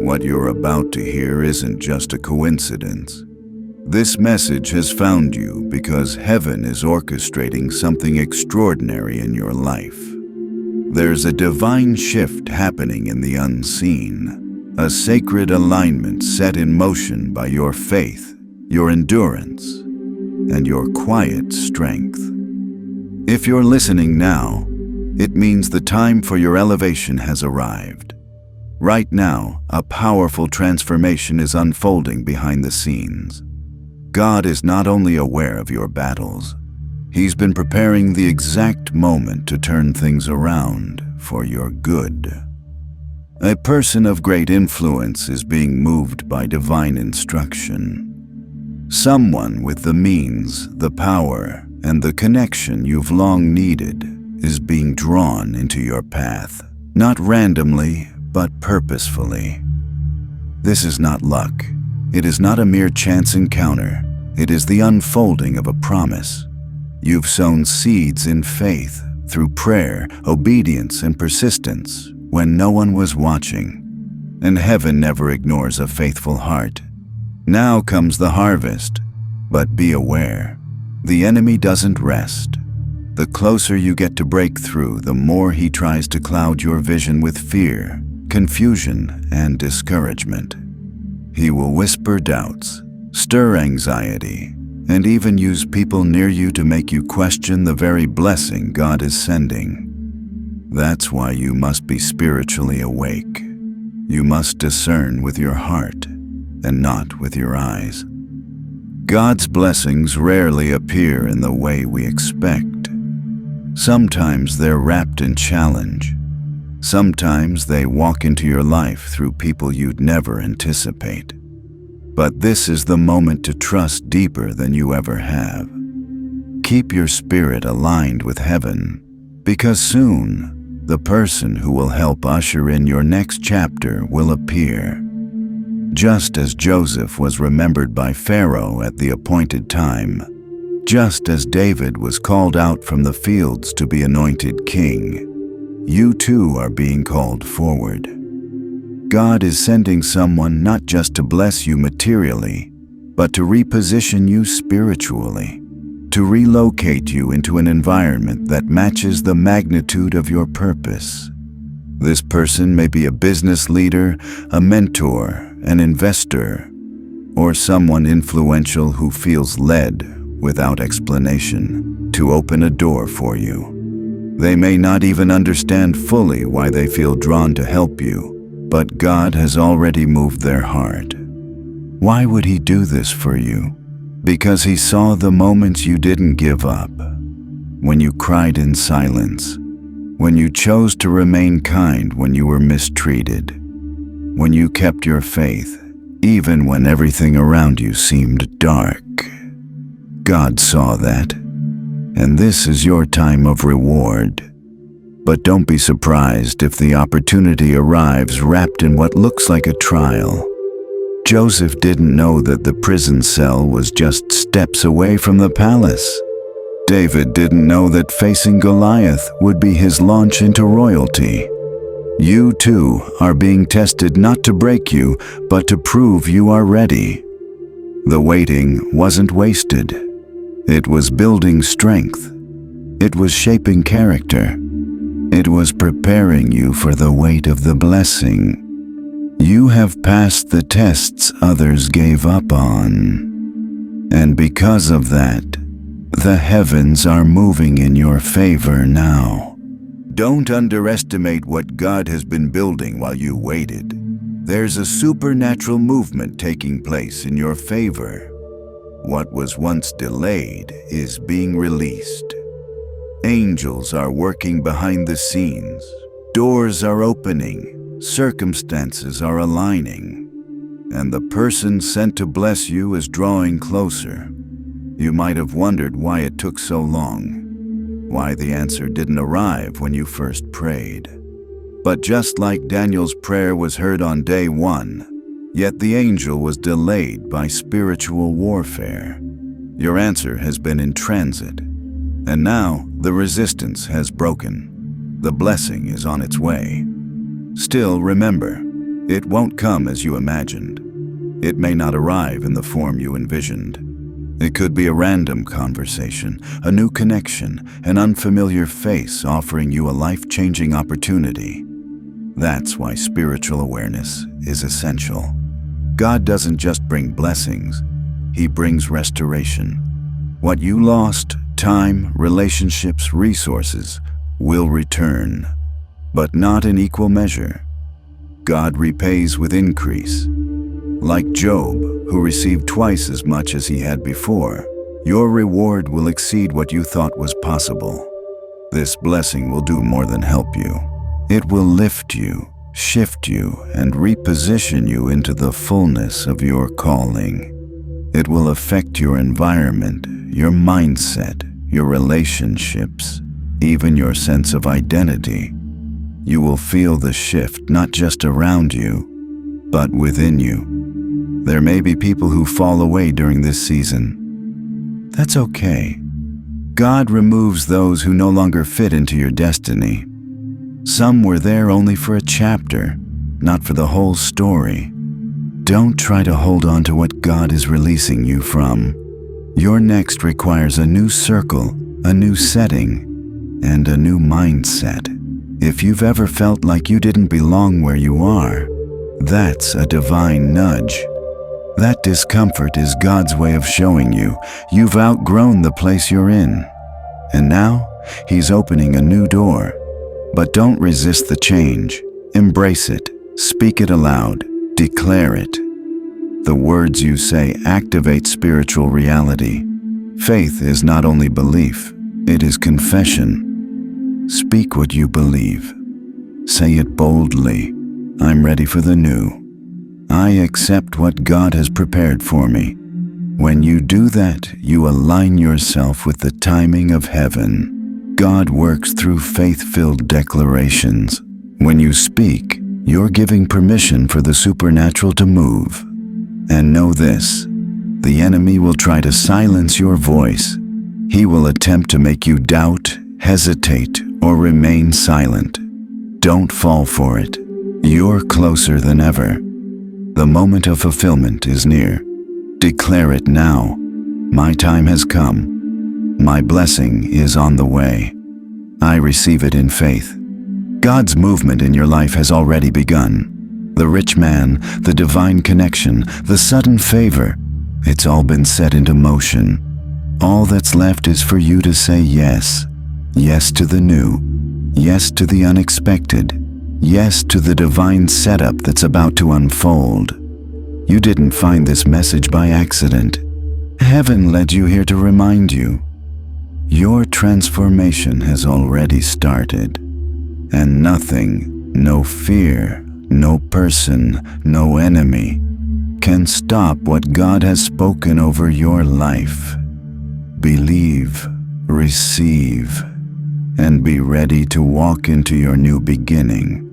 What you're about to hear isn't just a coincidence. This message has found you because heaven is orchestrating something extraordinary in your life. There's a divine shift happening in the unseen, a sacred alignment set in motion by your faith, your endurance, and your quiet strength. If you're listening now, it means the time for your elevation has arrived. Right now, a powerful transformation is unfolding behind the scenes. God is not only aware of your battles, He's been preparing the exact moment to turn things around for your good. A person of great influence is being moved by divine instruction. Someone with the means, the power, and the connection you've long needed is being drawn into your path, not randomly, but purposefully. This is not luck. It is not a mere chance encounter. It is the unfolding of a promise. You've sown seeds in faith through prayer, obedience, and persistence when no one was watching. And heaven never ignores a faithful heart. Now comes the harvest, but be aware, the enemy doesn't rest. The closer you get to breakthrough, the more he tries to cloud your vision with fear, confusion, and discouragement. He will whisper doubts, stir anxiety, and even use people near you to make you question the very blessing God is sending. That's why you must be spiritually awake. You must discern with your heart and not with your eyes. God's blessings rarely appear in the way we expect. Sometimes they're wrapped in challenge. Sometimes they walk into your life through people you'd never anticipate. But this is the moment to trust deeper than you ever have. Keep your spirit aligned with heaven, because soon, the person who will help usher in your next chapter will appear. Just as Joseph was remembered by Pharaoh at the appointed time, just as David was called out from the fields to be anointed king, you too are being called forward. God is sending someone not just to bless you materially, but to reposition you spiritually, to relocate you into an environment that matches the magnitude of your purpose. This person may be a business leader, a mentor, an investor, or someone influential who feels led, without explanation, to open a door for you. They may not even understand fully why they feel drawn to help you, but God has already moved their heart. Why would He do this for you? Because He saw the moments you didn't give up, when you cried in silence, when you chose to remain kind when you were mistreated, when you kept your faith, even when everything around you seemed dark. God saw that, and this is your time of reward. But don't be surprised if the opportunity arrives wrapped in what looks like a trial. Joseph didn't know that the prison cell was just steps away from the palace. David didn't know that facing Goliath would be his launch into royalty. You too are being tested not to break you, but to prove you are ready. The waiting wasn't wasted. It was building strength. It was shaping character. It was preparing you for the weight of the blessing. You have passed the tests others gave up on. And because of that, the heavens are moving in your favor now. Don't underestimate what God has been building while you waited. There's a supernatural movement taking place in your favor. What was once delayed is being released. Angels are working behind the scenes. Doors are opening. Circumstances are aligning. And the person sent to bless you is drawing closer. You might have wondered why it took so long, why the answer didn't arrive when you first prayed. But just like Daniel's prayer was heard on day one, yet the angel was delayed by spiritual warfare. Your answer has been in transit. And now, the resistance has broken. The blessing is on its way. Still, remember, It won't come as you imagined. It may not arrive in the form you envisioned. It could be a random conversation, a new connection, an unfamiliar face offering you a life-changing opportunity. That's why spiritual awareness is essential. God doesn't just bring blessings, He brings restoration. What you lost, time, relationships, resources, will return, but not in equal measure. God repays with increase. Like Job, who received twice as much as he had before, your reward will exceed what you thought was possible. This blessing will do more than help you. It will lift you, shift you, and reposition you into the fullness of your calling. It will affect your environment, your mindset, your relationships, even your sense of identity. You will feel the shift not just around you, but within you. There may be people who fall away during this season. That's okay. God removes those who no longer fit into your destiny. Some were there only for a chapter, not for the whole story. Don't try to hold on to what God is releasing you from. Your next requires a new circle, a new setting, and a new mindset. If you've ever felt like you didn't belong where you are, that's a divine nudge. That discomfort is God's way of showing you you've outgrown the place you're in. And now, He's opening a new door. But don't resist the change. Embrace it. Speak it aloud. Declare it. The words you say activate spiritual reality. Faith is not only belief, it is confession. Speak what you believe. Say it boldly. I'm ready for the new. I accept what God has prepared for me. When you do that, you align yourself with the timing of heaven. God works through faith-filled declarations. When you speak, you're giving permission for the supernatural to move. And know this, the enemy will try to silence your voice. He will attempt to make you doubt, hesitate, or remain silent. Don't fall for it. You're closer than ever. The moment of fulfillment is near. Declare it now. My time has come. My blessing is on the way. I receive it in faith. God's movement in your life has already begun. The rich man, the divine connection, the sudden favor, it's all been set into motion. All that's left is for you to say yes. Yes to the new. Yes to the unexpected. Yes to the divine setup that's about to unfold. You didn't find this message by accident. Heaven led you here to remind you. Your transformation has already started. And nothing, no fear, no person, no enemy, can stop what God has spoken over your life. Believe, receive, and be ready to walk into your new beginning.